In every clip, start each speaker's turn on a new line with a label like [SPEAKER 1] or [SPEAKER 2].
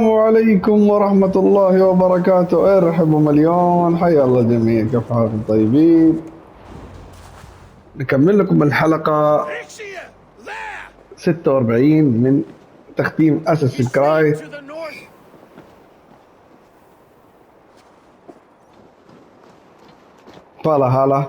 [SPEAKER 1] السلام عليكم ورحمة الله وبركاته. ارحبوا مليون، حيا الله جميع، كيف حالكم؟ طيبين. نكمل لكم الحلقة 46 من تختيم اساس كرايد فالهالا.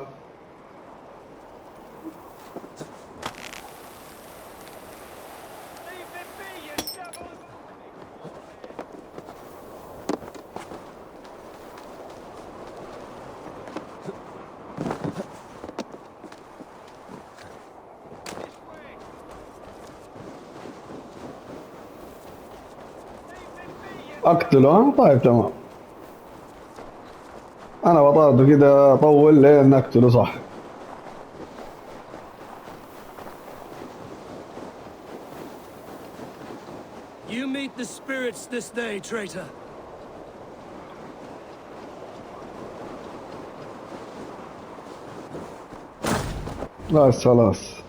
[SPEAKER 1] اقتله؟ طيب تمام، انا بطارده كده اطول لين اقتله صح.
[SPEAKER 2] You meet the spirits this day, traitor.
[SPEAKER 1] بس خلاص.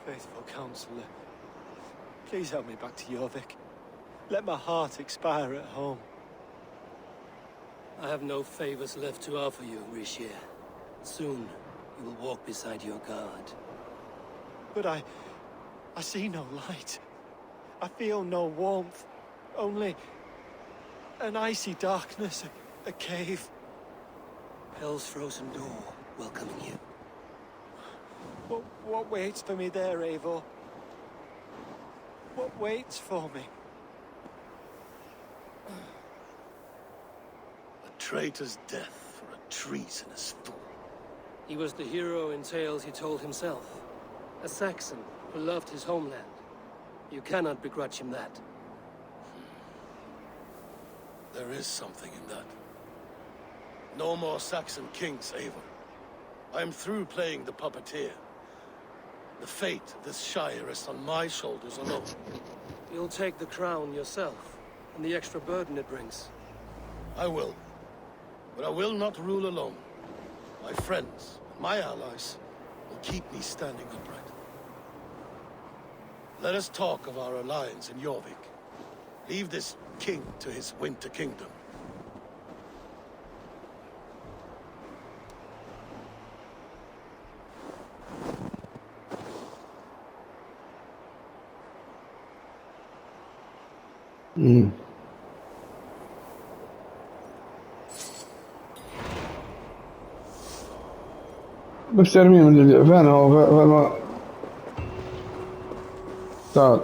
[SPEAKER 3] Faithful counselor, please help me back to Jorvik. Let my heart expire at home.
[SPEAKER 2] I have no favors left to offer you, Rishir. Soon, you will walk beside your god.
[SPEAKER 3] But I see no light. I feel no warmth. Only an icy darkness, a cave.
[SPEAKER 2] Hell's frozen door welcoming you.
[SPEAKER 3] What waits for me there, Eivor? What waits for me?
[SPEAKER 4] A traitor's death for a treasonous fool.
[SPEAKER 2] He was the hero in tales he told himself. A Saxon who loved his homeland. You cannot begrudge him that.
[SPEAKER 4] There is something in that. No more Saxon kings, Eivor. I am through playing the puppeteer. The fate of this shire rests on my shoulders alone.
[SPEAKER 2] You'll take the crown yourself, and the extra burden it brings.
[SPEAKER 4] I will. But I will not rule alone. My friends, my allies, will keep me standing upright. Let us talk of our alliance in Jorvik. Leave this king to his winter kingdom.
[SPEAKER 1] بس ارميه من فين هو؟ فين تعال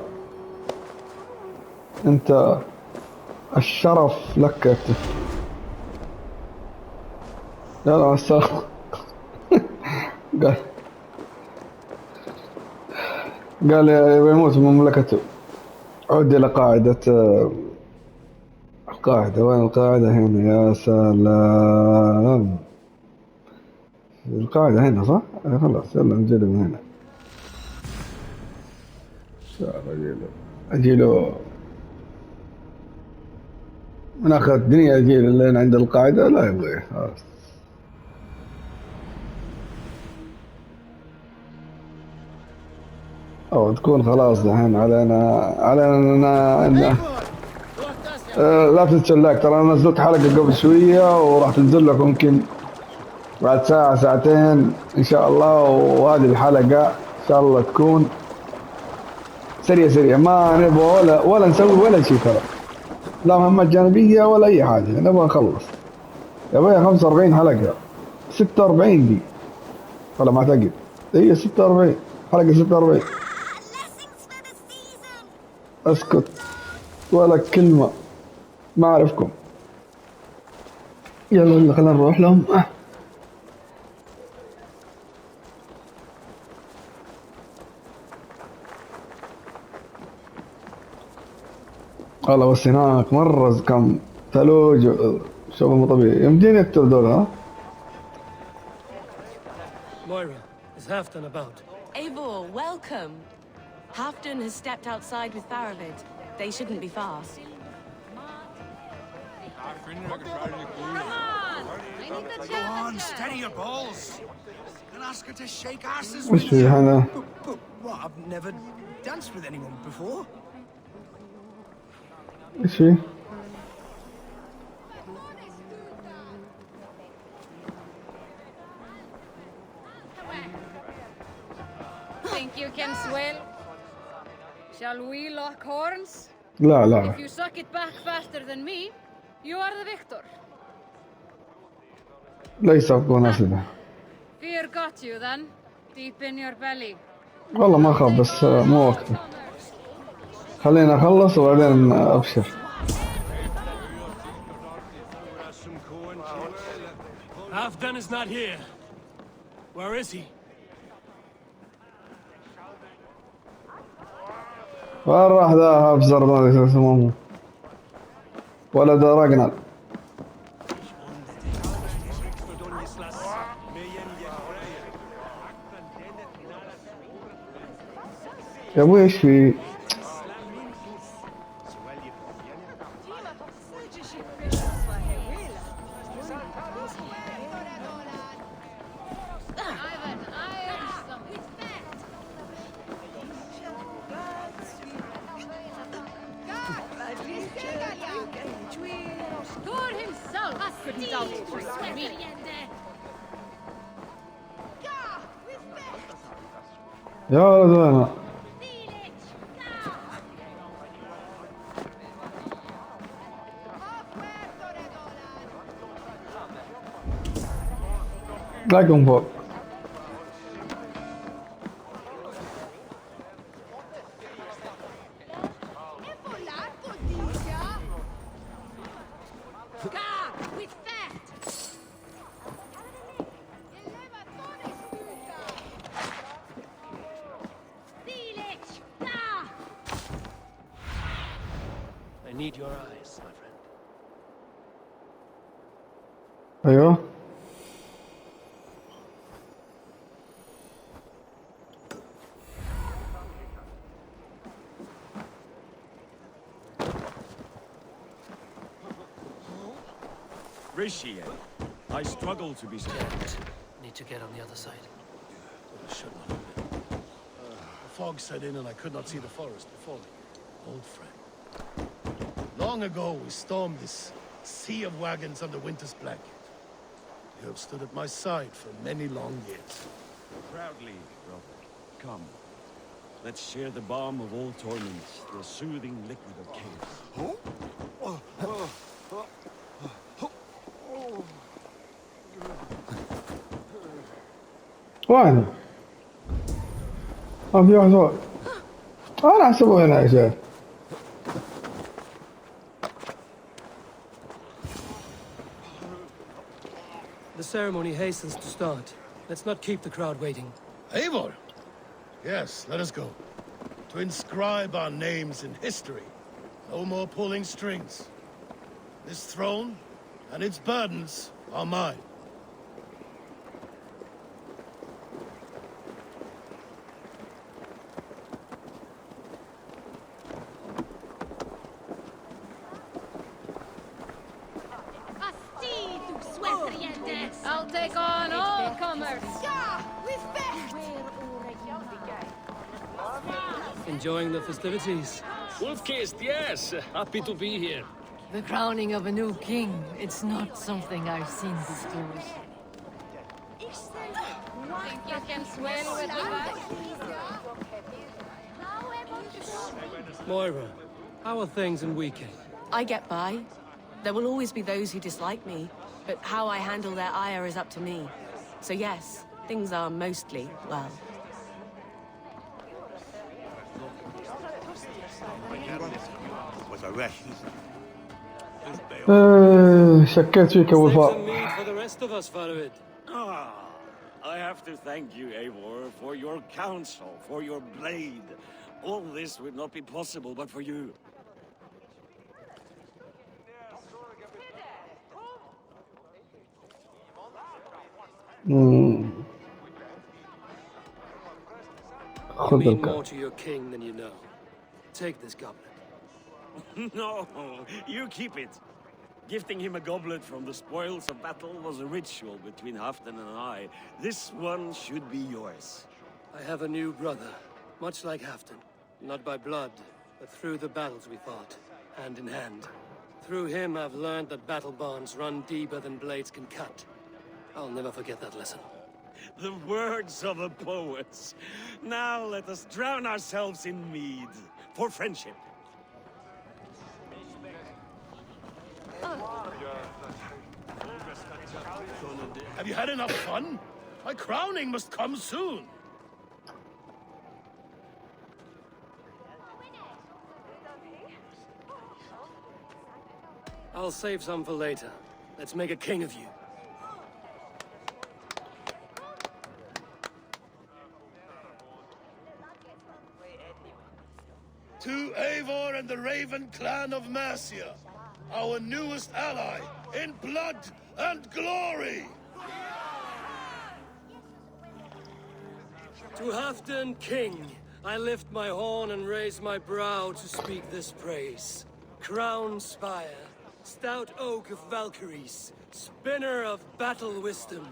[SPEAKER 1] انت، الشرف لك يا كتف. يلا مع السلامة. قال قال يموت من مملكته. عد إلى قاعدة. القاعدة وين القاعدة؟ هنا يا سلام. القاعدة هنا صح؟ خلاص يلا نجيله من هنا. أجيله من آخر الدنيا، أجيله لين عند القاعدة لا يبغي خلاص. أو تكون خلاص دحين علينا لا تتشلك، ترى أنا نزلت حلقة قبل شوية وراح تنزل لكم يمكن بعد ساعة ساعتين إن شاء الله. وهذه الحلقة إن شاء الله تكون سريع، ما نبغى ولا نسوي ولا شيء، ترى لا مهمة جانبية ولا أي حاجة، نبغى نخلص. يبغى 45 حلقة، 46 دي ولا ما أعتقد هي 46 حلقة 46. اسكت ولا كلمة، ما أعرفكم. يلا خلينا نروح لهم. والله بس هناك مرة كم ثلوج، شوف مو طبيعي. يمديني اقتل دول. ها
[SPEAKER 2] Moira, is Halfdan about?
[SPEAKER 5] Eivor, welcome. Halfdan has stepped outside with Faravid. They shouldn't be far.
[SPEAKER 6] Go on, steady your balls. And ask her to shake asses
[SPEAKER 1] وش
[SPEAKER 6] with
[SPEAKER 1] في
[SPEAKER 6] you.
[SPEAKER 1] هنا؟
[SPEAKER 6] But what? I've never danced with anyone before.
[SPEAKER 1] وش في؟
[SPEAKER 7] Think you can swell? Shall we lock horns?
[SPEAKER 1] لا لا
[SPEAKER 7] If you suck it back faster than me, you are the victor.
[SPEAKER 1] ليس أفضل أسئلة.
[SPEAKER 7] Fear got you then, deep in your belly.
[SPEAKER 1] والله ما أخاف بس مو وقته. خلينا أخلص وبعدين أبشر.
[SPEAKER 2] Halfdan is not here. Where is he?
[SPEAKER 1] وين راح ذا أبزر ما أدري اسمه ولا ذا راجنر. يا ابوي ايش في؟
[SPEAKER 7] Thor himself couldn't outswim me.
[SPEAKER 1] يا ولد وين؟ تلاقيهم فوق.
[SPEAKER 2] I need your eyes, my friend.
[SPEAKER 1] ايوه
[SPEAKER 8] Rishi, I struggle to be scared.
[SPEAKER 2] Need to get on the other side.
[SPEAKER 4] I should not have been. The fog set in and I could not see the forest before me. Old friend. Long ago we stormed this sea of wagons under winter's blanket. You have stood at my side for many long years.
[SPEAKER 8] Proudly, brother. Come. Let's share the balm of all torments, the soothing liquid of chaos.
[SPEAKER 1] وين؟ ما في واحد فوق. أنا أحسبه هنا يا شيخ.
[SPEAKER 2] The ceremony hastens to start. Let's not keep the crowd waiting.
[SPEAKER 4] Eivor! Yes, let us go. To inscribe our names in history. No more pulling strings. This throne and its burdens are mine.
[SPEAKER 7] I'll take on all comers.
[SPEAKER 2] Enjoying the festivities.
[SPEAKER 9] Wolf-kissed, yes. Happy to be here.
[SPEAKER 10] The crowning of a new king, it's not something I've seen before.
[SPEAKER 7] Think you can swell with the
[SPEAKER 2] Moira, how are things in Weekend?
[SPEAKER 10] I get by. There will always be those who dislike me, but how I handle their ire is up to me. So yes, things are mostly well.
[SPEAKER 1] شكيت فيك أبو
[SPEAKER 2] Save some
[SPEAKER 1] الفار.
[SPEAKER 2] meat for the rest of us, Faroid.
[SPEAKER 8] I have to thank you, Eivor, for your counsel, for your blade. All this would not be possible but for you.
[SPEAKER 1] خذ
[SPEAKER 2] You mean
[SPEAKER 1] الكلام.
[SPEAKER 2] more to your king than you know. Take this goblet.
[SPEAKER 8] No, you keep it. Gifting him a goblet from the spoils of battle was a ritual between Halfdan and I. This one should be yours.
[SPEAKER 2] I have a new brother, much like Halfdan. Not by blood, but through the battles we fought, hand in hand. Through him, I've learned that battle bonds run deeper than blades can cut. I'll never forget that lesson.
[SPEAKER 8] The words of a poet. Now let us drown ourselves in mead for friendship.
[SPEAKER 4] Have you had enough fun? My crowning must come soon.
[SPEAKER 2] I'll save some for later. Let's make a king of you.
[SPEAKER 4] To Eivor and the Raven clan of Mercia, our newest ally in blood and glory!
[SPEAKER 2] To Halfdan, king, I lift my horn and raise my brow to speak this praise. Crown spire, stout oak of Valkyries, spinner of battle wisdom.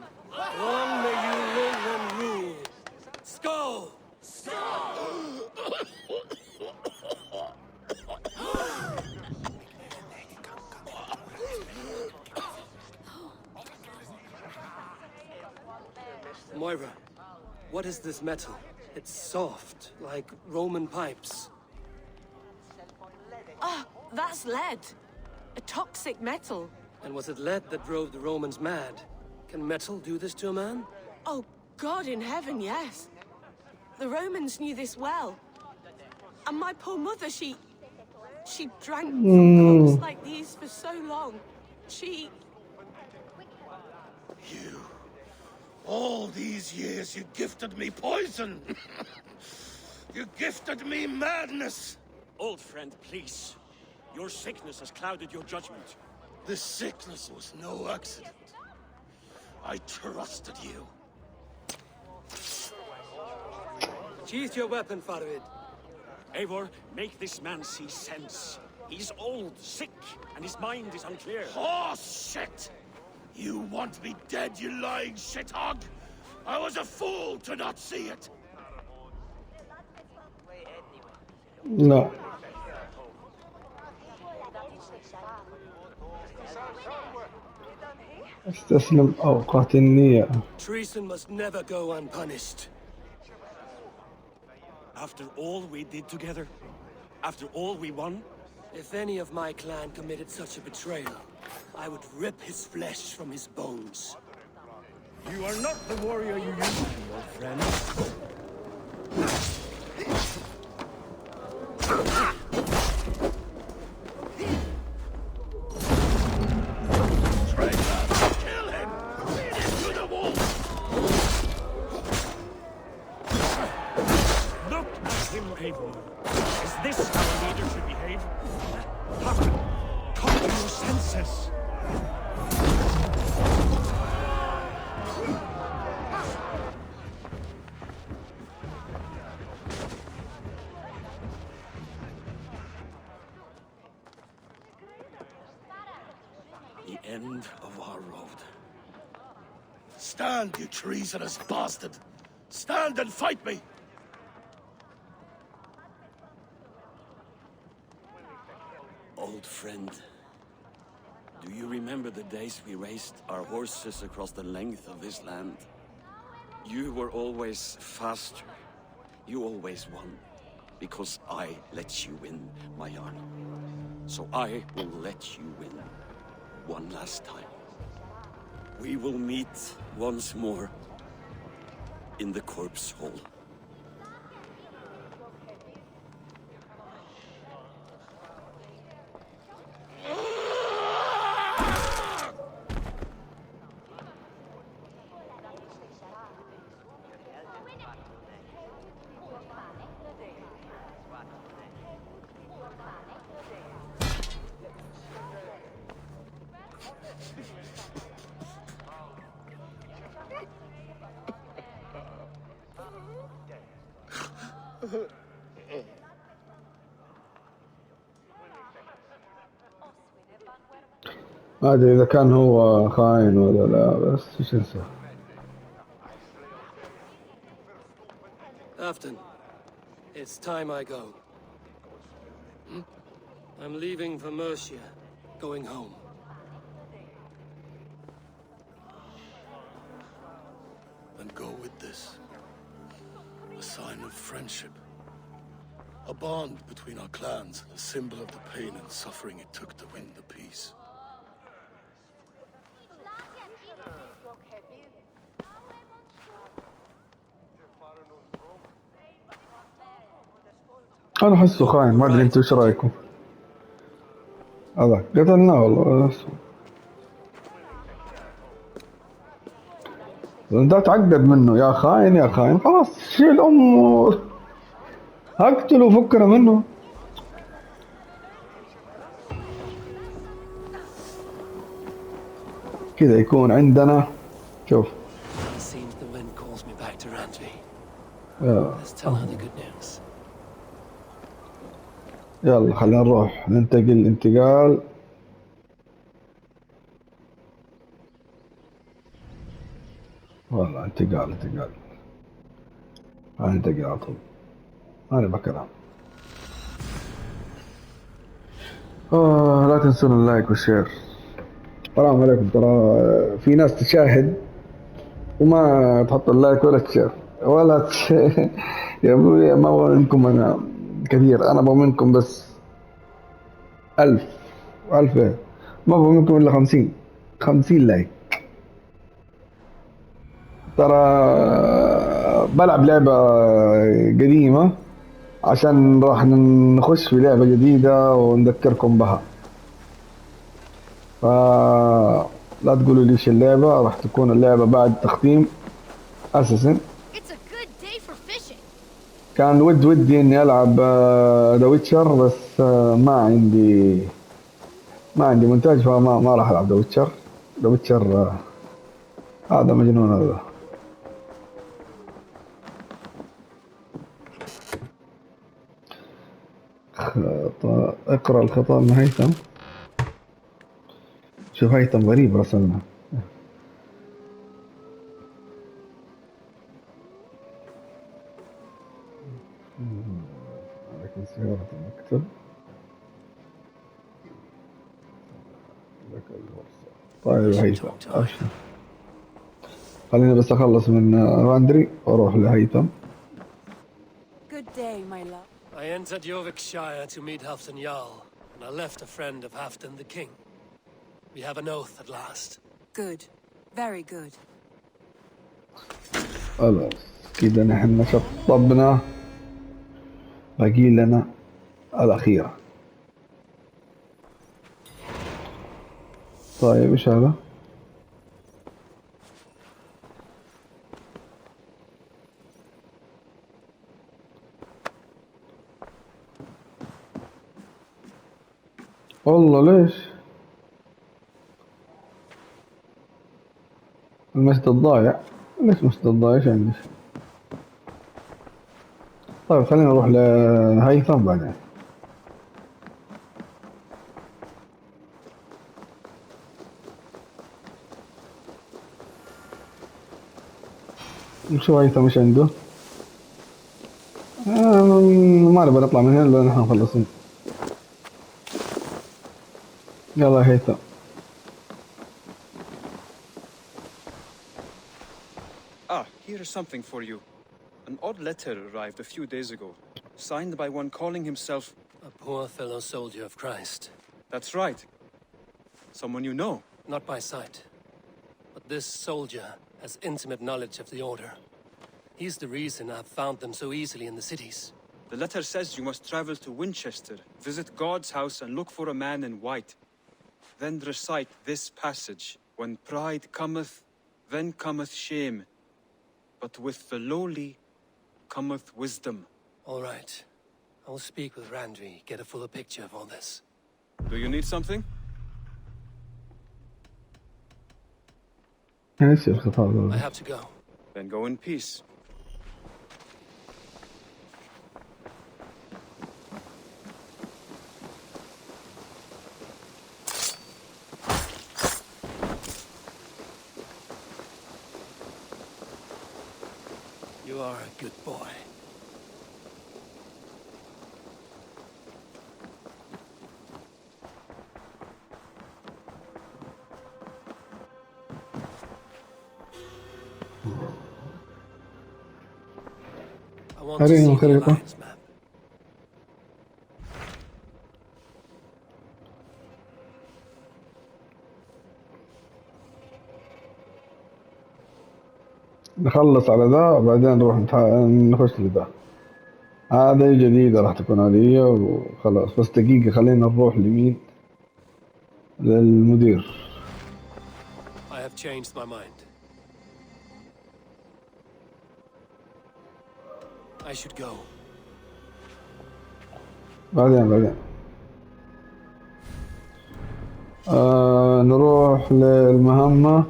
[SPEAKER 2] Long may you live and rule. Skull! Moira, what is this metal? It's soft, like Roman pipes.
[SPEAKER 10] Ah, that's lead. A toxic metal.
[SPEAKER 2] And was it lead that drove the Romans mad? Can metal do this to a man?
[SPEAKER 10] Oh, God in heaven, yes. The Romans knew this well. And my poor mother, she drank from cups like these for so long. She...
[SPEAKER 4] You... All these years you gifted me poison! You gifted me madness!
[SPEAKER 8] Old friend, please. Your sickness has clouded your judgment.
[SPEAKER 4] This sickness was no accident. I trusted you.
[SPEAKER 2] Sheath your weapon, Farvid.
[SPEAKER 8] Eivor, make this man see sense. He's old, sick, and his mind is unclear.
[SPEAKER 4] Oh, shit! You want me dead, you lying shithog? I was a fool to not see it!
[SPEAKER 1] لا. استسلم أوقات النية.
[SPEAKER 2] Treason must never go unpunished.
[SPEAKER 8] After all we did together? After all we won?
[SPEAKER 2] If any of my clan committed such a betrayal, I would rip his flesh from his bones.
[SPEAKER 8] You are not the warrior you used to be, old friend.
[SPEAKER 4] Kill him! Lead him to the wall!
[SPEAKER 8] Look at him, Eivor. Is this how a leader should behave? Halfdan, come to your senses. The end of our road.
[SPEAKER 4] Stand, you treasonous bastard! Stand and fight me!
[SPEAKER 8] Old friend, do you remember the days we raced our horses across the length of this land? You were always faster. You always won. Because I let you win, my Jarl. So I will let you win. One last time. We will meet once more in the corpse hall.
[SPEAKER 1] ما ادري اذا كان هو خاين ولا لا، بس ايش نسوي.
[SPEAKER 2] Afton, it's time I go. I'm leaving for Mercia, going home.
[SPEAKER 4] And go with this. A sign of friendship. A bond between our clans, a symbol of the pain and suffering it took to win the peace.
[SPEAKER 1] انا احسه خاين، ما ادري انتوا ايش رايكم. هذا قتلناه والله. بس انت تعقد منه يا خاين يا خاين، خلاص شيل امه، اقتله وفكنا منه. كذا يكون عندنا. شوف
[SPEAKER 2] Seems the wind calls me back to Randvi.
[SPEAKER 1] يلا
[SPEAKER 2] Let's tell her the good news.
[SPEAKER 1] يلا خلينا نروح ننتقل انتقال. والله انتقال هننتقل على طول. أنا بكلام. لا تنسون اللايك والشير. السلام عليكم. ترى في ناس تشاهد وما تحط اللايك ولا تشير ولا يا ابوي ما ابغى منكم انا كثير، انا ابغى منكم بس 1000 إيه؟ ما ابغى منكم الا 50 لايك. ترى بلعب لعبة قديمة عشان راح نخش في لعبة جديدة ونذكركم بها، فلا تقولوا ليش اللعبة. راح تكون اللعبة بعد تختيم اساسا. كان ودي اني العب ذا ويتشر، بس ما عندي مونتاج، فما راح العب ذا ويتشر. ذا ويتشر هذا مجنون هذا. اقرا الخطاب من هيثم. شوف هيثم غريب رسمنا. لكن سيارة المكتب لك الورصة. طيب هيثم أبشر. خليني بس أخلص من راندري وأروح لهيثم.
[SPEAKER 5] Good day, my love.
[SPEAKER 2] I entered Yorvikshire to meet Halfdan Jarl, and I left a friend of Halfdan the King. We have an oath at last.
[SPEAKER 5] Good. Very good.
[SPEAKER 1] خلاص كده نحن شطبنا، باقي لنا الأخيرة. طيب ايش هذا؟ والله ليش المسجد الضايع؟ ليش المسجد الضايع؟ ايش عندي؟ طيب خلينا نروح لهيثم بعدين. نشوف هيثم ايش عنده. ما نبغى نطلع من هنا الا نحن مخلصين. يلا هيثم.
[SPEAKER 11] Here's something for you. An odd letter arrived a few days ago, signed by one calling himself...
[SPEAKER 2] A poor fellow soldier of Christ.
[SPEAKER 11] That's right. Someone you know.
[SPEAKER 2] Not by sight. But this soldier has intimate knowledge of the Order. He's the reason I've found them so easily in the cities.
[SPEAKER 11] The letter says you must travel to Winchester, visit God's house and look for a man in white. Then recite this passage. When pride cometh, then cometh shame. But with the lowly cometh wisdom.
[SPEAKER 2] All right. I will speak with Randvi, get a fuller picture of all this.
[SPEAKER 11] Do you need something?
[SPEAKER 2] I have to go.
[SPEAKER 11] Then go in peace.
[SPEAKER 2] You are a good boy. I want to see the Alliance map.
[SPEAKER 1] نخلص على ذا وبعدين نروح نخش لذا. هذه جديدة راح تكون علي وخلاص. بس دقيقة خلينا نروح لمين؟ للمدير.
[SPEAKER 2] I have changed my mind. I should go.
[SPEAKER 1] بعدين نروح للمهمة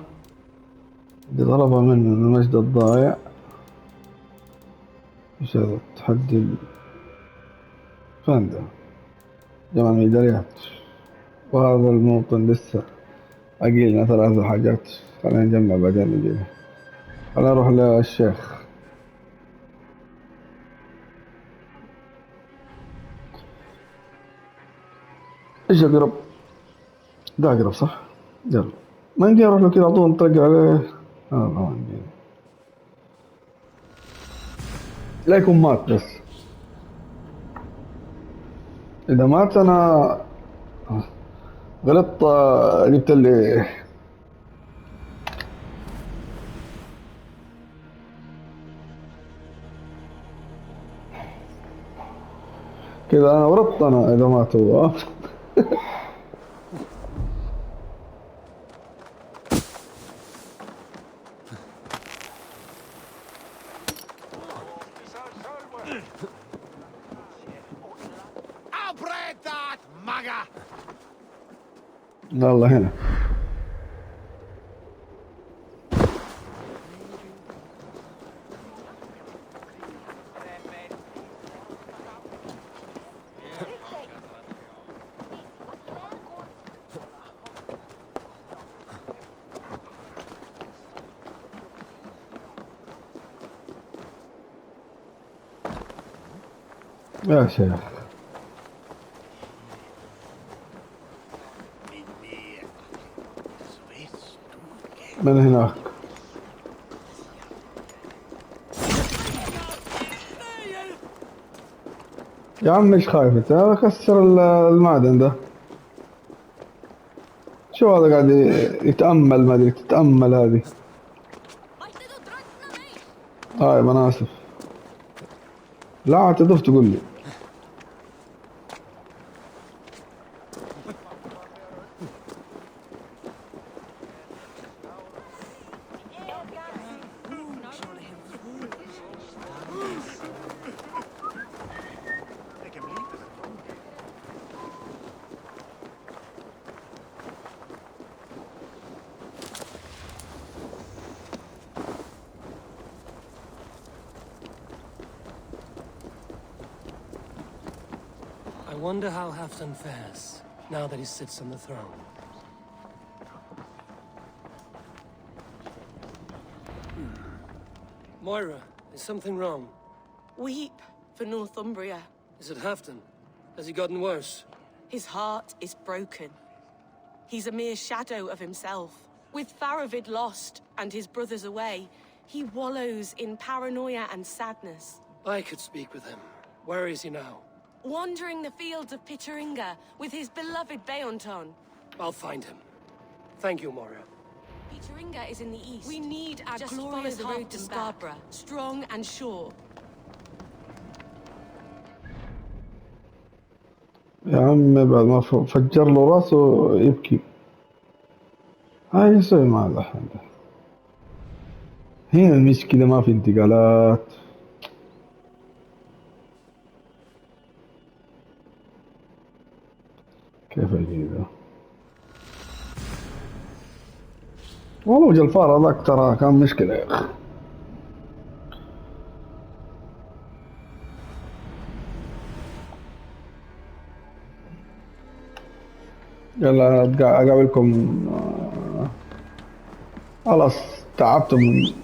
[SPEAKER 1] اللي طلبها منه المجد الضايع. ايش هذا التحدي؟ فين ده؟ جمع الميداليات. وهذا الموطن لسه أقيلنا 3 حاجات. خلينا نجمع بعدين نجيبها. خلينا نروح للشيخ. ايش اقرب؟ ده اقرب صح؟ يلا ما نجي نروح له كذا على طول نطق عليه. ما نجي. لا يكون مات بس. اذا مات انا غلطت. جبت اللي كذا انا ورطت انا اذا مات هو. يلا هنا. يا شيخ من هناك. يا عم ايش خايف انت؟ كسر المعدن ده. شو هذا قاعد يتأمل؟ ما ادري تتأمل هذه. انا اسف. لا تضيف تقول لي.
[SPEAKER 2] I wonder how Halfdan fares, now that he sits on the throne. Moira, is something wrong?
[SPEAKER 10] Weep for Northumbria.
[SPEAKER 2] Is it Halfdan? Has he gotten worse?
[SPEAKER 10] His heart is broken. He's a mere shadow of himself. With Faravid lost and his brothers away, he wallows in paranoia and sadness.
[SPEAKER 2] I could speak with him. Where is he now?
[SPEAKER 10] Wandering the fields of Pittaringa with his beloved Beonton.
[SPEAKER 2] I'll find him. Thank you, Moira.
[SPEAKER 10] Pittaringa is in the east. We need our glorious road to Scarborough, strong and sure.
[SPEAKER 1] يا عم بعد ما فجر له راسه يبكي. هاي يسوي مع الحين. هنا المشكلة ما في انتقالات. كيف اجيبه؟ والله جلفار هذاك ترى كان مشكلة يا اخي. يلا اقابلكم. خلاص تعبت من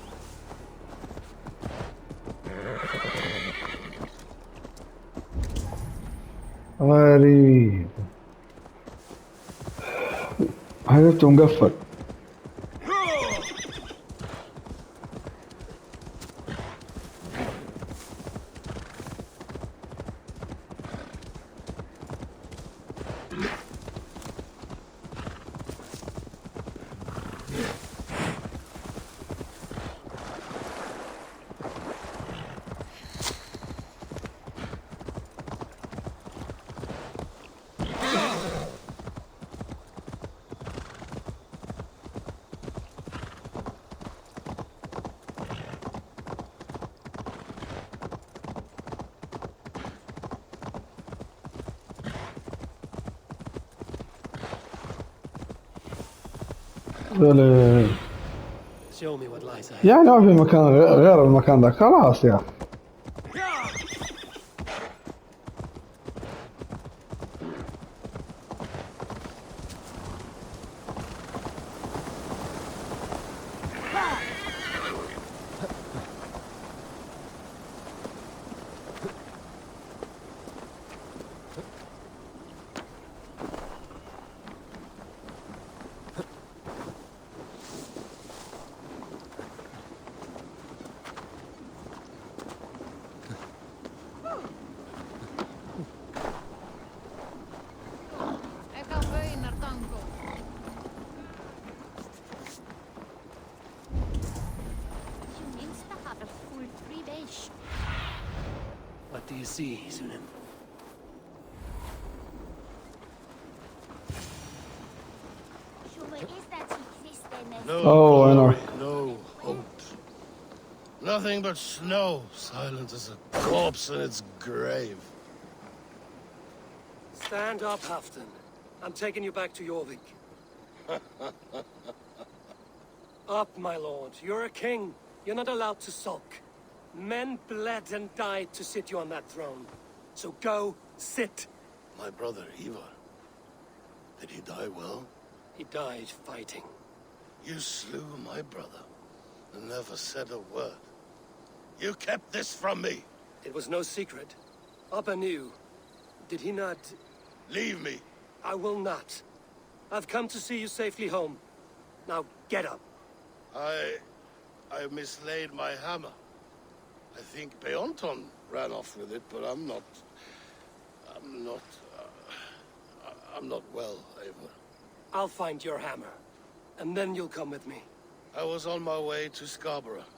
[SPEAKER 1] غريب. حسبته مقفل.
[SPEAKER 2] Show me what lies ahead.
[SPEAKER 1] يعني ما في مكان غير المكان ده خلاص يا أخي.
[SPEAKER 2] What do you see, Sunan?
[SPEAKER 1] Oh, I know.
[SPEAKER 4] No hope. Nothing but snow, silent as a corpse in its grave.
[SPEAKER 2] Stand up, Halfton. I'm taking you back to Jorvik. Up, my lord. You're a king. You're not allowed to sulk. Men bled and died to sit you on that throne. So go, sit.
[SPEAKER 4] My brother, Ivar. Did he die well?
[SPEAKER 2] He died fighting.
[SPEAKER 4] You slew my brother and never said a word. You kept this from me.
[SPEAKER 2] It was no secret. Abba knew. Did he not...
[SPEAKER 4] Leave me.
[SPEAKER 2] I will not. I've come to see you safely home. Now, get up.
[SPEAKER 4] I mislaid my hammer. I think Beonton ran off with it, but I'm not well, Eivor.
[SPEAKER 2] I'll find your hammer. And then you'll come with me.
[SPEAKER 4] I was on my way to Scarborough.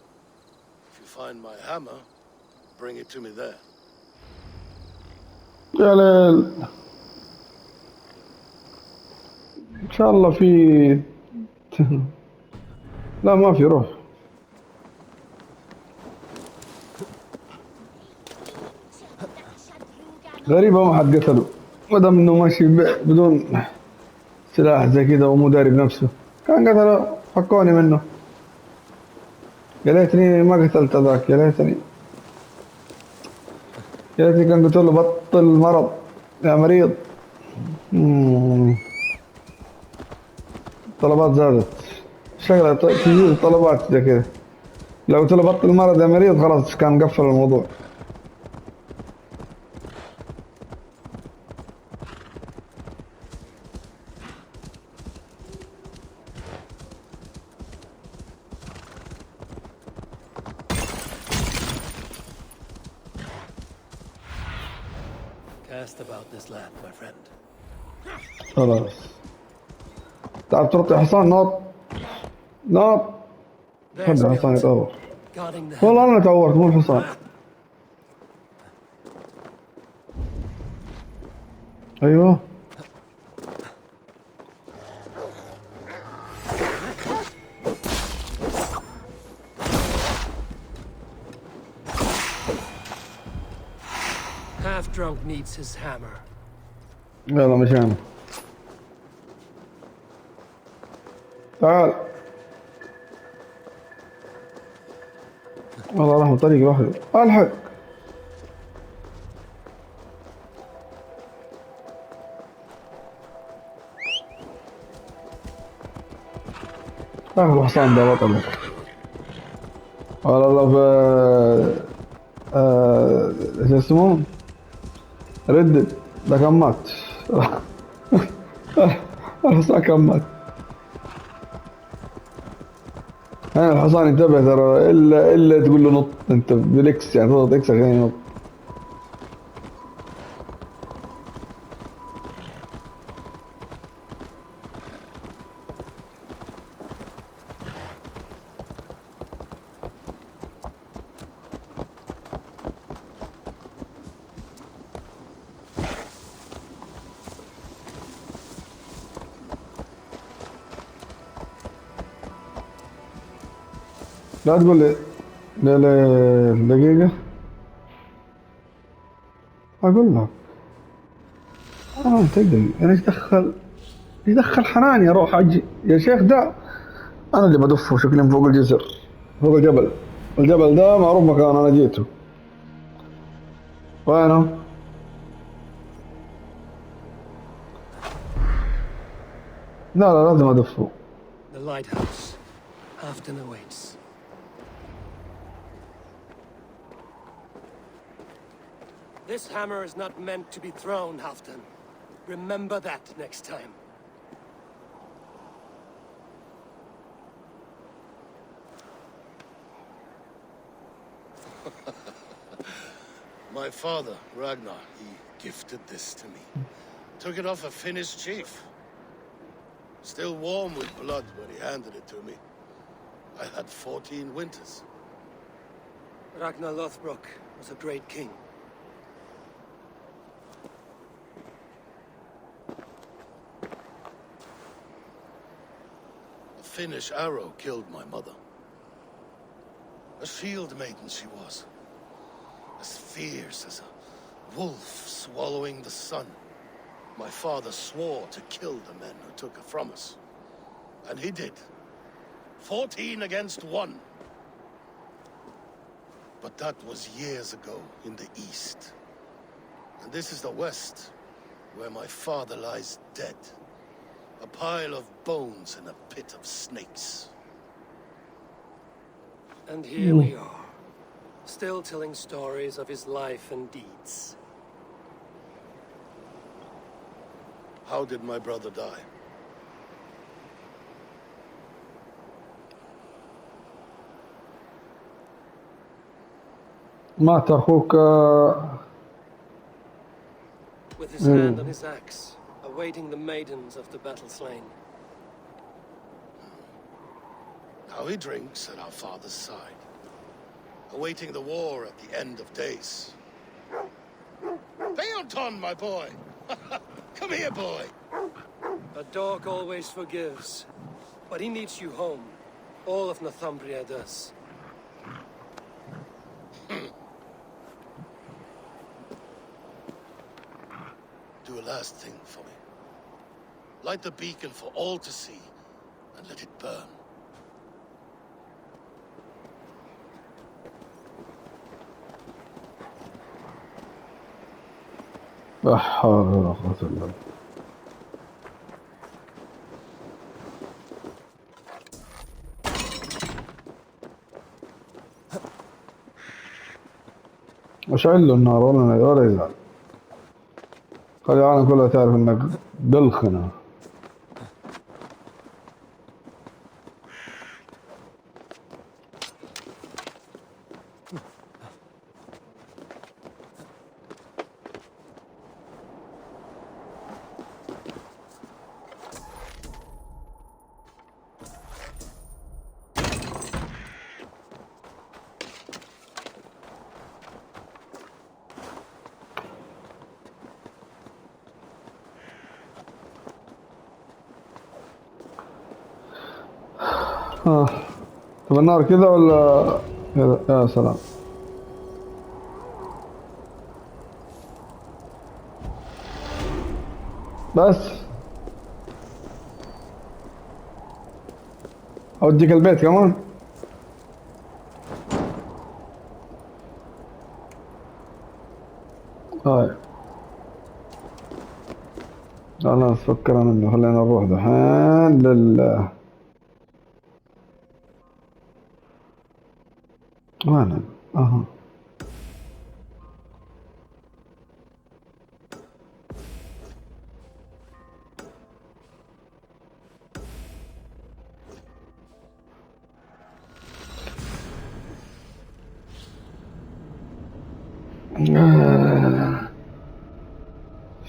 [SPEAKER 4] If you find my hammer, bring it to me there.
[SPEAKER 1] يا ليل. إن شاء الله في لا ما في روح. غريبة ما حد قتله ما دام انه ماشي بدون سلاح زي كذا ومو داري بنفسه كان قتله فكوني منه. يا ليتني ما قتلت ذاك. يا ليتني كان قلت له بطل مرض يا مريض. طلبات زادت شغلة تجي طلبات زي كذا. لو قلت له بطل مرض يا مريض خلاص كان قفل الموضوع.
[SPEAKER 2] Cast about this land, my friend.
[SPEAKER 1] خلاص تعال ترطي حصان ناط ناط. خلي الحصان يتطور. والله انا تطورت مو الحصان. ايوه
[SPEAKER 2] Half-drunk needs his hammer.
[SPEAKER 1] يلا مشان تعال. والله راح طريق لوحده. الحق اخر الحصان ده بطل. والله في شو اسمه ردد ده كان مات. الحصان كان مات. الحصان انتبه ترى، الا تقول له نط انت بالاكس، يعني تضغط اكس عشان ينط. لا تقول لي، لا لا دقيقة اقول لك. تدري انا ايش دخل حناني اروح اجي يا شيخ ده. انا اللي بدفه شكلي من فوق الجسر، فوق الجبل. الجبل ده معروف مكان انا جيته. وينه؟ لا لا لازم ادفه.
[SPEAKER 2] The lighthouse. Halfton awaits. This hammer is not meant to be thrown, Halfton. Remember that next time.
[SPEAKER 4] My father, Ragnar, he gifted this to me. Took it off a Finnish chief. Still warm with blood when he handed it to me. I had 14 winters.
[SPEAKER 2] Ragnar Lothbrok was a great king.
[SPEAKER 4] A Finnish arrow killed my mother. A shield maiden she was. As fierce as a wolf swallowing the sun. My father swore to kill the men who took her from us. And he did. 14 against 1. But that was years ago in the east. And this is the west, where my father lies dead. A pile of bones in a pit of snakes.
[SPEAKER 2] And here we are, still telling stories of his life and deeds.
[SPEAKER 4] How did my brother die?
[SPEAKER 1] مات اخوك.
[SPEAKER 2] With his hand on his axe, awaiting the maidens of the battle slain.
[SPEAKER 4] Now he drinks at our father's side, awaiting the war at the end of days. Peoton, my boy! Come here, boy!
[SPEAKER 2] A dog always forgives, but he needs you home. All of Northumbria does.
[SPEAKER 4] Do a last thing for me. Light the beacon for all to see, and let it burn.
[SPEAKER 1] لا حول ولا قوة الا بالله. اشعل له النار ولا يزعل. خلي العالم كلها تعرف انك دلخنة. طب النار كذا ولا يا سلام. بس اوديك البيت كمان. هاي خلاص فكرنا منه، خلينا نروح دحين وين؟ اها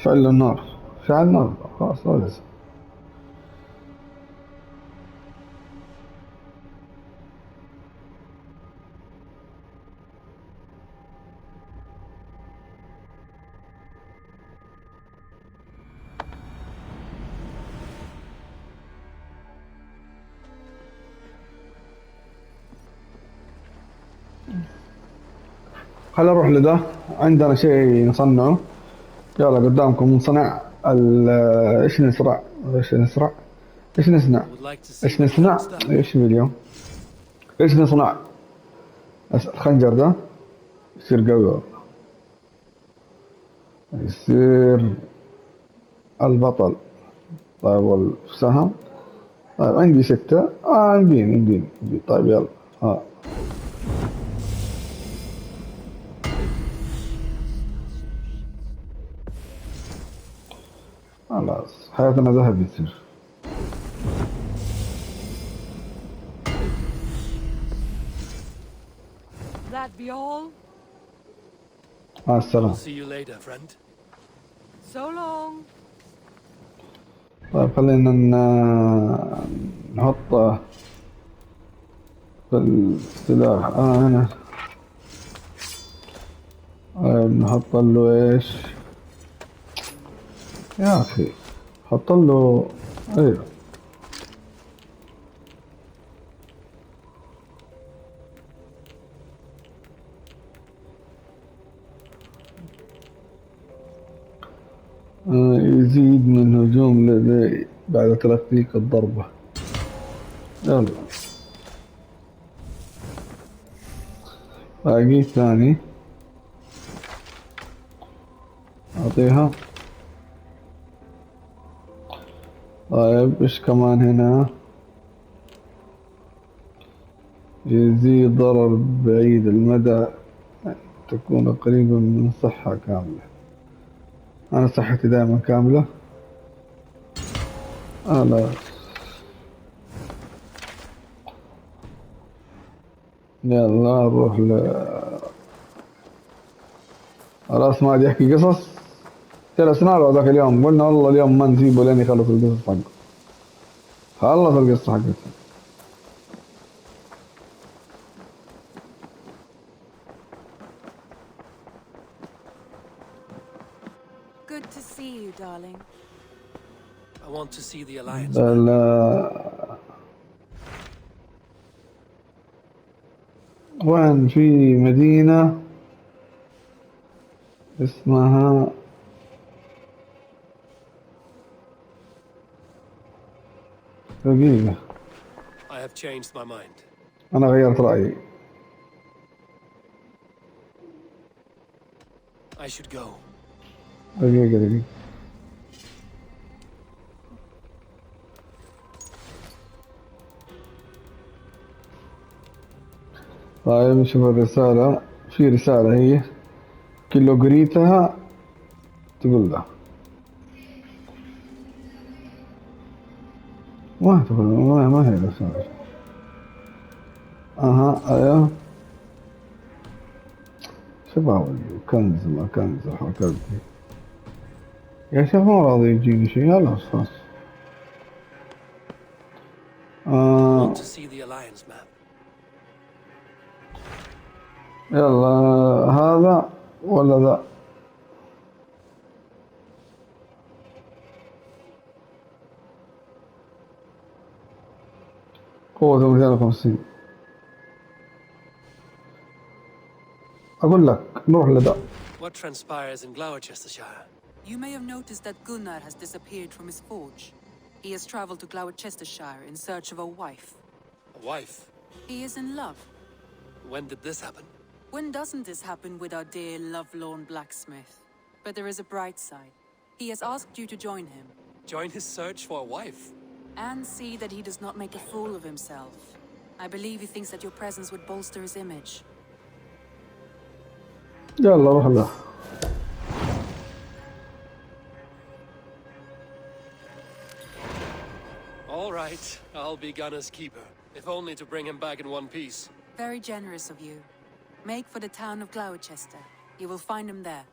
[SPEAKER 1] فعل النار. فعل النار خلاص لازم. خل نروح لده، عندنا شيء نصنعه. يلا قدامكم نصنع ايش نسرع؟ ايش نسرع؟ ايش نصنع؟
[SPEAKER 2] I would like to see
[SPEAKER 1] ايش
[SPEAKER 2] what
[SPEAKER 1] نصنع؟
[SPEAKER 2] Clan's done.
[SPEAKER 1] ايش في اليوم؟ ايش نصنع؟ الخنجر ده يصير قوي والله. يصير البطل. طيب والسهم. طيب عندي 6. يمديني. طيب يلا. خلاص حياتنا ذهب يصير.
[SPEAKER 5] That be all?
[SPEAKER 1] مع السلامة.
[SPEAKER 2] See you later, friend.
[SPEAKER 5] So long.
[SPEAKER 1] طيب خلينا نحط في السلاح هنا. طيب نحط له ايش يا اخي؟ حط له ايوه. يزيد من هجوم بعد تلقيك الضربة. يلا باقي ثاني أعطيها. طيب إيش كمان هنا؟ يزيد ضرر بعيد المدى، تكون قريبا من صحة كاملة. أنا صحتي دائما كاملة. لا يلا نروح خلاص ما عاد يحكي قصص. جلسنا له ذاك اليوم قلنا والله اليوم ما نسيبه لين يخلص القصص حقه. خلص القصة حقته.
[SPEAKER 5] Good to see you, darling.
[SPEAKER 2] I want to see the Alliance map.
[SPEAKER 1] وين في مدينة اسمها دقيقة.
[SPEAKER 2] I have changed my mind.
[SPEAKER 1] أنا غيرت رأيي.
[SPEAKER 2] I should go.
[SPEAKER 1] دقيقة. طيب نشوف الرسالة. في رسالة هي كل لو قريتها تقول له ما تقول ما هي رسالة. ايوه شباب كنز ما كنز الحركات دي يا شيخ ما راضي يجيني شيء. يلا خلاص.
[SPEAKER 2] I want to see the Alliance map.
[SPEAKER 1] يلا هذا ولا ذا؟ قوة 250. أقول لك نروح لذا.
[SPEAKER 2] What transpires in Gloucestershire?
[SPEAKER 5] You may have noticed that Gunnar has disappeared from his forge. He has traveled to Gloucestershire in search of a wife.
[SPEAKER 2] A wife?
[SPEAKER 5] He is in love.
[SPEAKER 2] When did this happen?
[SPEAKER 5] When doesn't this happen with our dear lovelorn blacksmith? But there is a bright side. He has asked you to join him.
[SPEAKER 2] Join his search for a wife?
[SPEAKER 5] And see that he does not make a fool of himself. I believe he thinks that your presence would bolster his image.
[SPEAKER 1] يلا روح له.
[SPEAKER 2] All right, I'll be Gunner's keeper, if only to bring him back in one piece.
[SPEAKER 5] Very generous of you. Make for the town of Gloucester. You will find him there.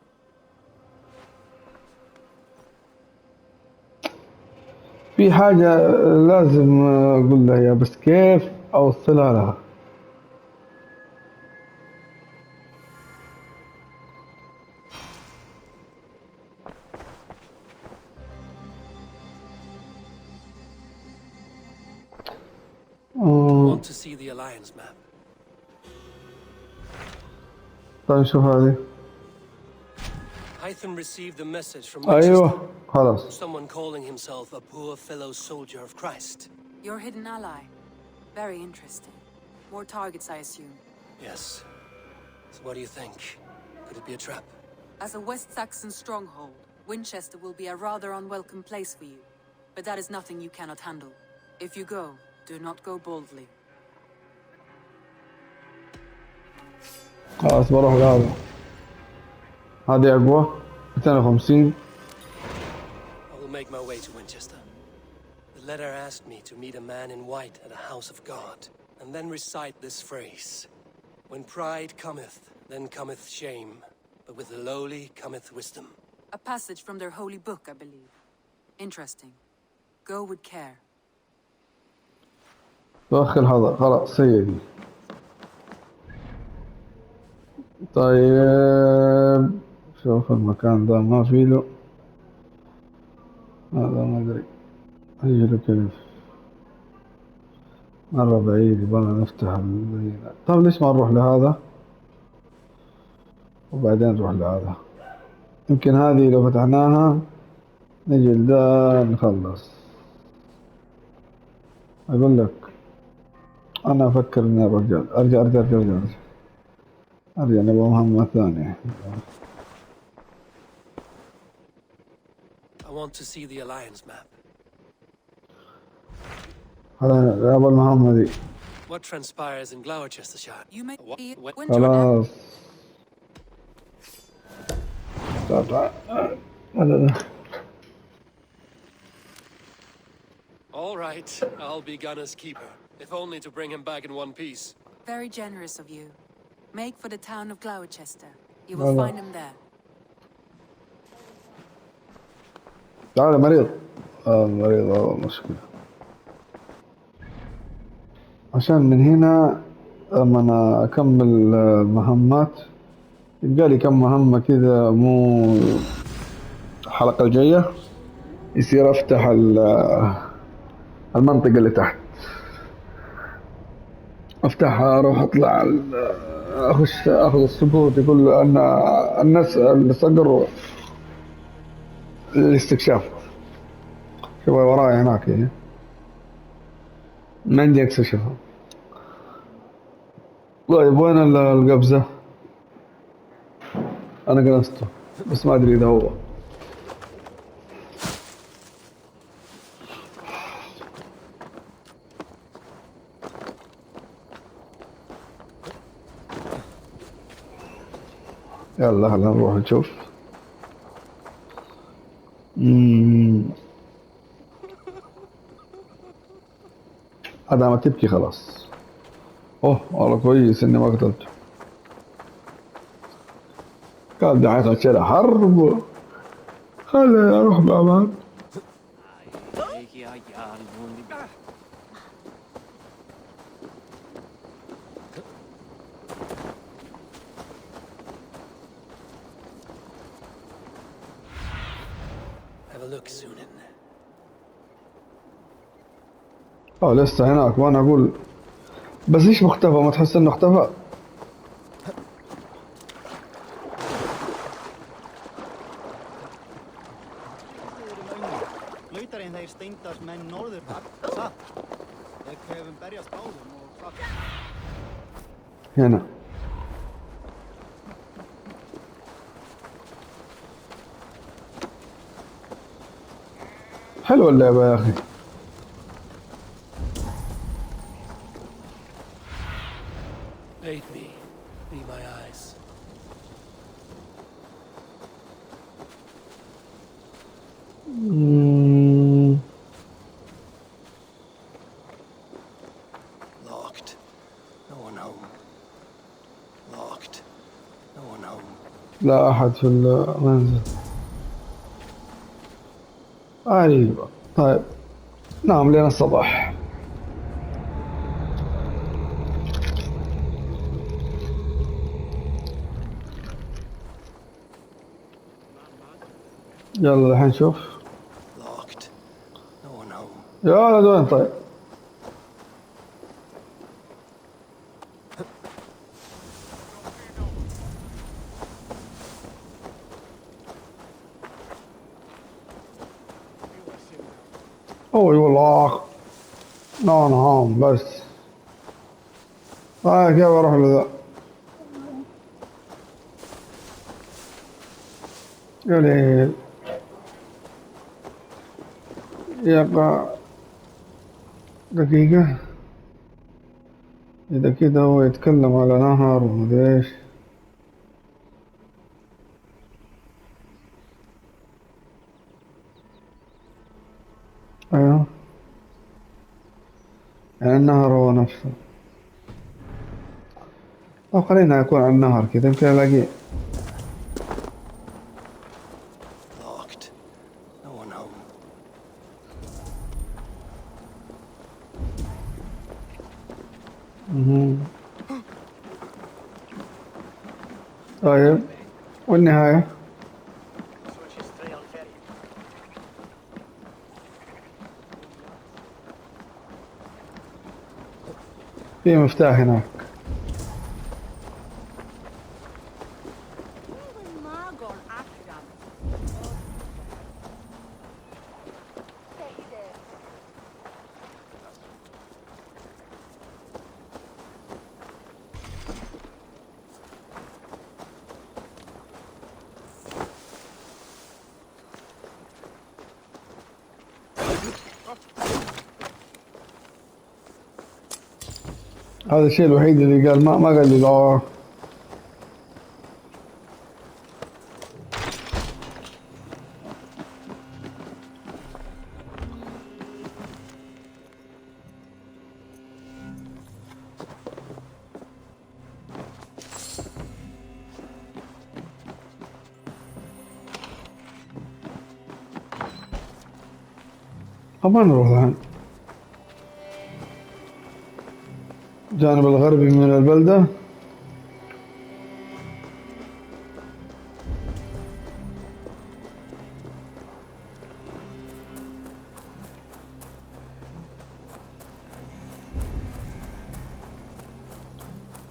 [SPEAKER 1] في حاجة لازم أقول لها يا بس كيف أوصلها لها؟
[SPEAKER 2] Want to see the Alliance map?
[SPEAKER 1] طيب شوف هذه.
[SPEAKER 2] Hytham received a message from Winchester.
[SPEAKER 1] أيوه خلاص.
[SPEAKER 2] Someone calling himself a poor fellow soldier of Christ.
[SPEAKER 5] Your hidden ally. Very interesting. More targets, I assume.
[SPEAKER 2] Yes. So what do you think? Could it be a trap?
[SPEAKER 5] As a West Saxon stronghold, Winchester will be a rather unwelcome place for you. But that is nothing you cannot handle. If you go, do not go boldly.
[SPEAKER 1] خلاص بروح لهذا. هذه أقوى 250.
[SPEAKER 2] I will make my way to Winchester. The letter asked me to meet a man in white at a house of God, and then recite this phrase. When pride cometh, then cometh shame, but with the lowly cometh wisdom.
[SPEAKER 5] A passage from their holy book, I believe. Interesting. Go with care.
[SPEAKER 1] توخي الحضر خلاص سيدي. طيب شوف المكان ذا ما في له. هذا ما أدري أجي له كيف. مرة بعيد يبغى نفتح المدينة. طيب ليش ما نروح لهذا وبعدين نروح لهذا؟ يمكن هذه لو فتحناها نجي لده نخلص. أقول لك أنا أفكر إني أرجع نبغى مهمة ثانية.
[SPEAKER 2] I want to see the Alliance map.
[SPEAKER 1] هذا أبغى المهمة دي.
[SPEAKER 2] What transpires in Gloucestershire?
[SPEAKER 5] You may be
[SPEAKER 1] خلاص. طبعا هذا.
[SPEAKER 2] All right, I'll be Gunner's keeper, if only to bring him back in one piece.
[SPEAKER 5] very generous of you. Make for the town of Gloucester. You will find him there.
[SPEAKER 1] تعال مريض. مريض هذا مشكلة. عشان من هنا لما أنا أكمل المهمات يبقى لي كم مهمة كذا مو الحلقة الجاية يصير أفتح المنطقة اللي تحت. أفتحها أروح أطلع أخش أخذ السبوت يقول أن الناس اللي صقروا الاستكشاف. شوف وراي هناك هي. ما عندي أكتشفها. طيب وين القبزة؟ أنا قنصته بس ما أدري إذا هو. يلا هلا نروح نشوف. هذا ما تبكي خلاص. اوه والله كويس اني ما قتلته. كان ده حيخش حرب. خلي اروح بامان.
[SPEAKER 2] Have a look, Sunan.
[SPEAKER 1] لسه هناك وانا اقول بس ليش مختفى؟ ما تحس انه اختفى؟ هنا حلوة اللعبة يا أخي.
[SPEAKER 2] Aid me. Be my eyes. Locked. No one home. Locked. No one home.
[SPEAKER 1] لا أحد في المنزل. غريبة. طيب نام لين الصباح. يلا الحين نشوف.
[SPEAKER 3] Locked. No one home.
[SPEAKER 1] يا ولد وين طيب؟ أوه والله نون هوم بس. كيف أروح لذا؟ يا ليل. يبقى دقيقة. إذا كده هو يتكلم على نهر ومدري إيش. أيوه يعني النهر هو نفسه. طب خلينا يكون على النهر كذا يمكن ألاقيه.
[SPEAKER 3] Locked. No one home.
[SPEAKER 1] طيب والنهاية؟ في مفتاح هناك. هذا الشيء الوحيد اللي قال ما قال لي لا. ما نروح الآن الجانب الغربي من البلدة.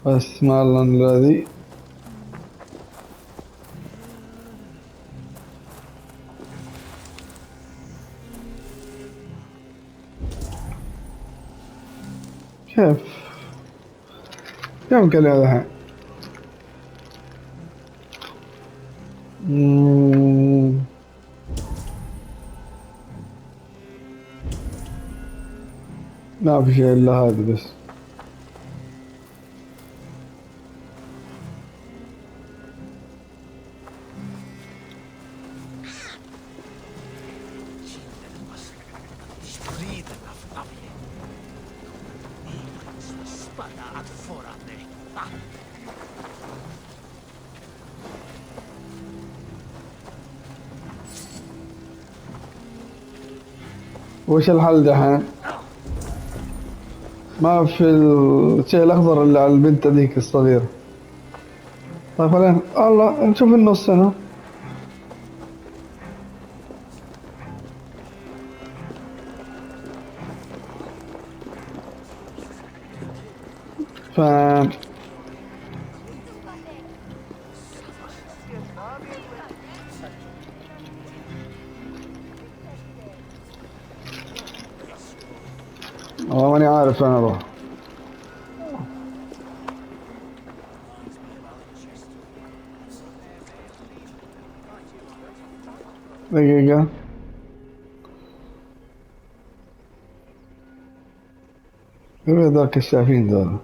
[SPEAKER 1] اسم الله الذي كيف قال لي هذا الحين؟ ما في شيء إلا هذا بس. وش الحل دحين؟ ما في الشيء الأخضر اللي على البنت ذيك الصغيرة. طيب خلينا الله نشوف النص هنا. ف والله ماني عارف أنا أروح. دقيقة. كيف ذاك الشافين ذولا؟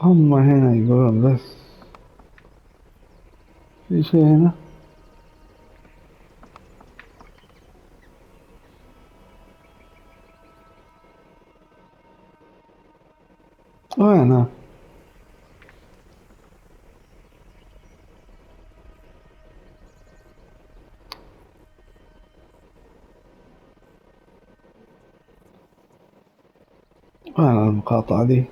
[SPEAKER 1] هم هنا يقولون بس في شيء هنا. وينها؟ وين المقاطعة دي؟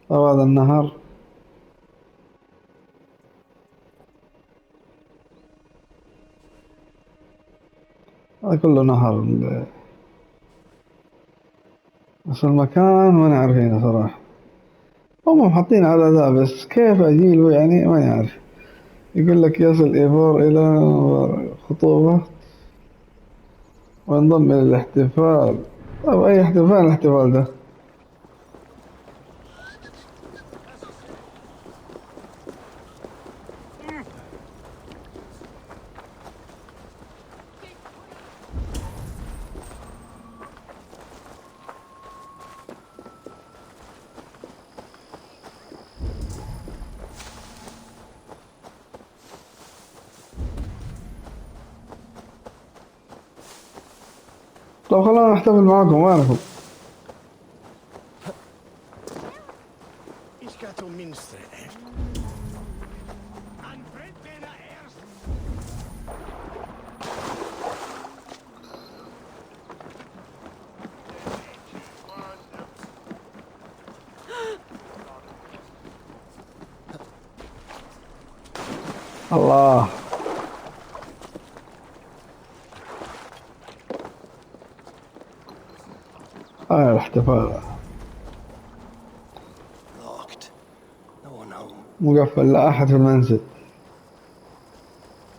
[SPEAKER 1] طب هذا النهر هذا كله نهر بس المكان ما نعرفينه صراحة. هم محطين على ذا بس كيف أجيله يعني ما نعرف. يقول لك يصل إيفور إلى خطوبة وانضم إلى الاحتفال. طب أي احتفال الاحتفال ده؟ طب خلونا نحتفل معاكم وينكم؟ الله الاحتفال مقفل، لا أحد في المنزل.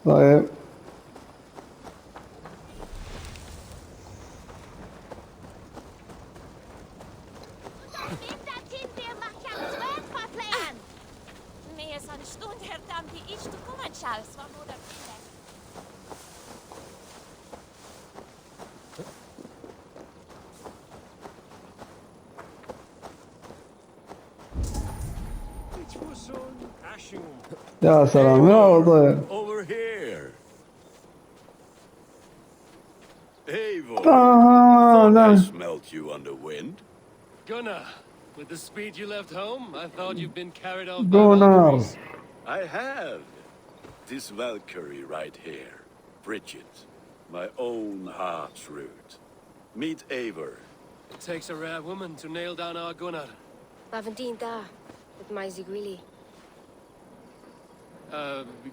[SPEAKER 1] طيب يا سلام يا طيب.
[SPEAKER 8] Over here. Eivor.
[SPEAKER 1] Thought
[SPEAKER 8] I smelt you on the wind.
[SPEAKER 2] Gunnar, with the speed you left home, I thought you'd been carried off by
[SPEAKER 1] Gunnar.
[SPEAKER 2] Valkyries.
[SPEAKER 8] I have. This Valkyrie right here. Bridget. My own heart's root. Meet Eivor.
[SPEAKER 2] It takes a rare woman to nail down our Gunnar.
[SPEAKER 12] Lavendine with my Zigrili.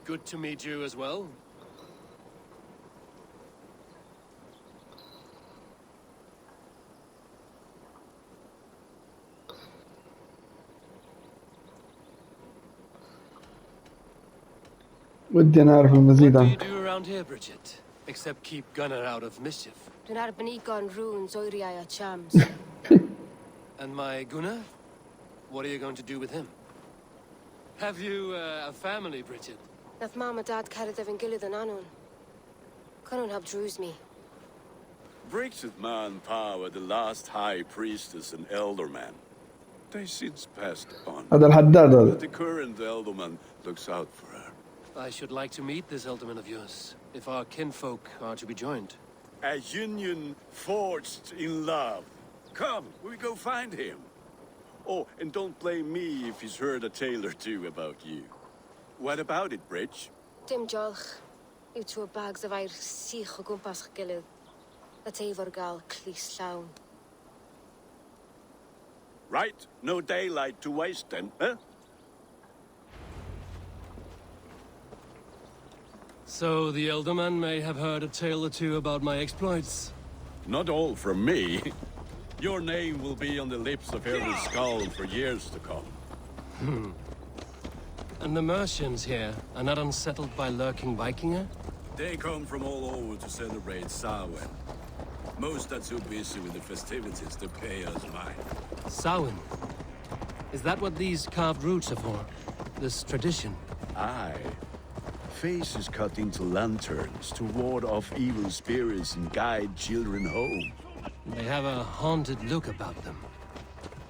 [SPEAKER 2] Good to meet you as well.
[SPEAKER 1] ودي أنا أعرف المزيد
[SPEAKER 2] What do you
[SPEAKER 1] عنك.
[SPEAKER 2] do around here, Bridget? Except keep Gunnar out of mischief.
[SPEAKER 12] Dunar Benikon runes Oiriaya Chams.
[SPEAKER 2] And my Gunnar? What are you going to do with him? Have you a family, Bridget?
[SPEAKER 12] Nath Mama Dad carried Evan Gillid and Anun. Cannon have drews me.
[SPEAKER 8] Bridget Man Power, the last high priestess and elderman. They since passed on.
[SPEAKER 1] هذا الحداد هذا.
[SPEAKER 8] But the current elderman looks out for her.
[SPEAKER 2] I should like to meet this elderman of yours, if our kinfolk are to be joined.
[SPEAKER 8] A union forged in love. Come, we go find him. Oh, and don't blame me if he's heard a tale or two about you. What about it, Bridge?
[SPEAKER 12] Dim Jolch. You two bags of air sich o gwmpas Gillid. A Eivor gal clis llawn.
[SPEAKER 8] Right, no daylight to waste then, huh?
[SPEAKER 2] So the elderman may have heard a tale or two about my exploits.
[SPEAKER 8] Not all from me. Your name will be on the lips of every skull for years to come.
[SPEAKER 2] And the Mercians here are not unsettled by lurking Vikinger?
[SPEAKER 8] They come from all over to celebrate Samhain. Most are too busy with the festivities to pay us mind.
[SPEAKER 2] Samhain? Is that what these carved roots are for? This tradition?
[SPEAKER 8] Aye. Faces cut into lanterns to ward off evil spirits and guide children home.
[SPEAKER 2] They have a haunted look about them.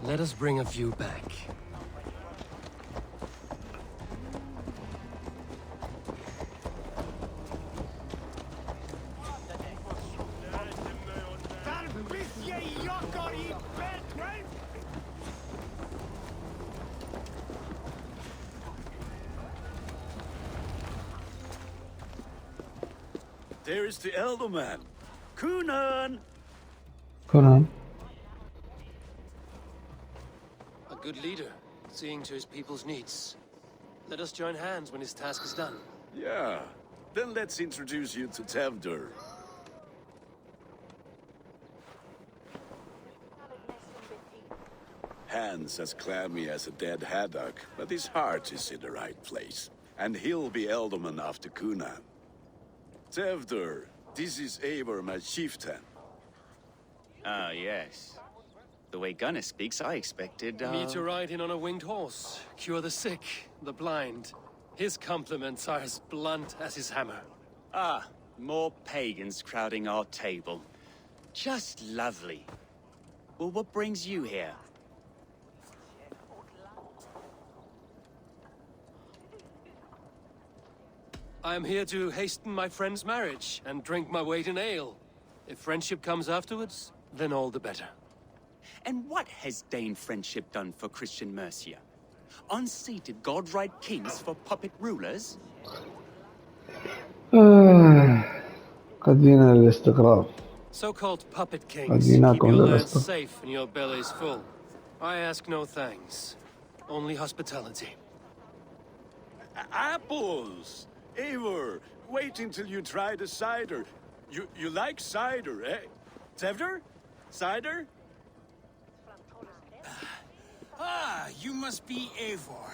[SPEAKER 2] Let us bring a few back.
[SPEAKER 8] There is the elder man. Kunan!
[SPEAKER 1] كونان.
[SPEAKER 2] A good leader, seeing to his people's needs. Let us join hands when his task is done.
[SPEAKER 8] Yeah. Then let's introduce you to Tevdur. Hands as clammy as a dead haddock, but his heart is in the right place. And he'll be Elderman after Kunan. Tevdur, this is Eivor, my chieftain.
[SPEAKER 13] Ah, yes. The way Gunnar speaks, I expected,
[SPEAKER 2] Me to ride in on a winged horse, cure the sick, the blind. His compliments are as blunt as his hammer.
[SPEAKER 13] Ah, more pagans crowding our table. Just lovely. Well, what brings you here?
[SPEAKER 2] I am here to hasten my friend's marriage and drink my weight in ale. If friendship comes afterwards, then all the better.
[SPEAKER 13] And what has Dane friendship done for Christian Mercia? Unseated godright kings for puppet rulers?
[SPEAKER 1] قد جينا للاستقرار.
[SPEAKER 2] So-called puppet
[SPEAKER 1] قد
[SPEAKER 2] kings keep
[SPEAKER 1] جيناكم
[SPEAKER 2] your lands
[SPEAKER 1] للاستقرار.
[SPEAKER 2] safe and your bellies full. I ask no thanks, only hospitality.
[SPEAKER 8] Apples! Eivor, wait until you try the cider. You like cider, eh? Tevdur? Cider?
[SPEAKER 6] Ah, you must be Eivor.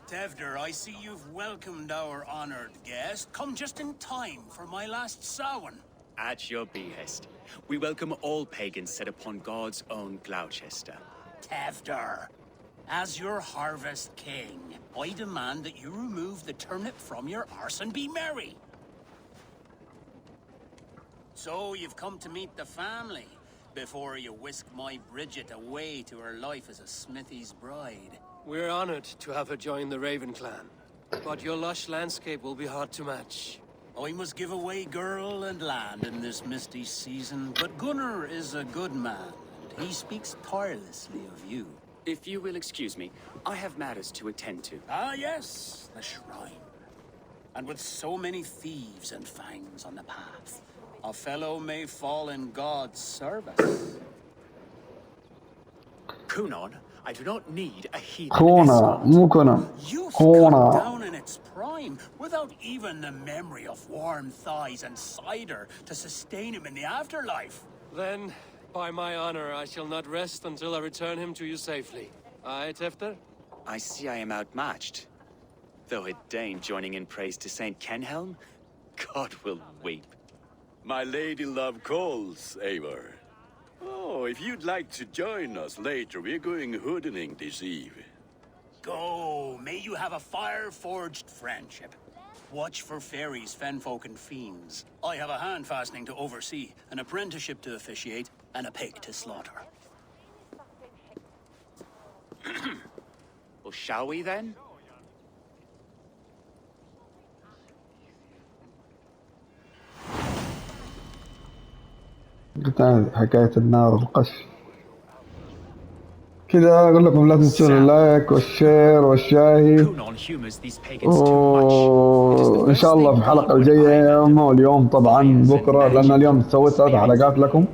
[SPEAKER 6] Tevdur, I see you've welcomed our honored guest. Come just in time for my last Samhain.
[SPEAKER 13] At your behest. We welcome all pagans set upon God's own Gloucester.
[SPEAKER 6] Tevdur, as your harvest king, I demand that you remove the turnip from your arse and be merry. So you've come to meet the family before you whisk my Bridget away to her life as a smithy's bride.
[SPEAKER 2] We're honored to have her join the Raven clan, but your lush landscape will be hard to match.
[SPEAKER 6] I must give away girl and land in this misty season, but Gunnar is a good man, and he speaks tirelessly of you.
[SPEAKER 13] If you will excuse me, I have matters to attend to.
[SPEAKER 6] Ah, yes, the shrine. And with so many thieves and fangs on the path, a fellow may fall in God's service.
[SPEAKER 13] Kunan, I do not need a heathen
[SPEAKER 1] كونا
[SPEAKER 13] escort.
[SPEAKER 1] مو كونا.
[SPEAKER 6] You've
[SPEAKER 1] كونا.
[SPEAKER 6] come down in its prime, without even the memory of warm thighs and cider to sustain him in the afterlife.
[SPEAKER 2] Then, by my honor, I shall not rest until I return him to you safely. Aye, Tefter?
[SPEAKER 13] I see I am outmatched. Though a Dane joining in praise to Saint Kenhelm, God will weep.
[SPEAKER 8] My lady love calls, Eivor. Oh, if you'd like to join us later, we're going hoodening this eve.
[SPEAKER 6] Go, may you have a fire-forged friendship. Watch for fairies, fenfolk, and fiends. I have a hand fastening to oversee, an apprenticeship to officiate, and a pig to slaughter.
[SPEAKER 13] Well, shall we then?
[SPEAKER 1] قلت حكاية النار القش. كذا اقول لكم لا تنسون اللايك والشير والشاهي، وان شاء الله في الحلقة الجاية، مو اليوم طبعا، بكرة، لان اليوم سويت 3 حلقات لكم.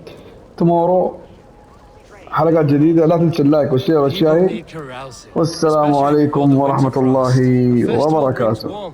[SPEAKER 1] تومورو حلقات جديدة. لا تنسوا اللايك والشير والشاهي، والسلام عليكم ورحمة الله وبركاته.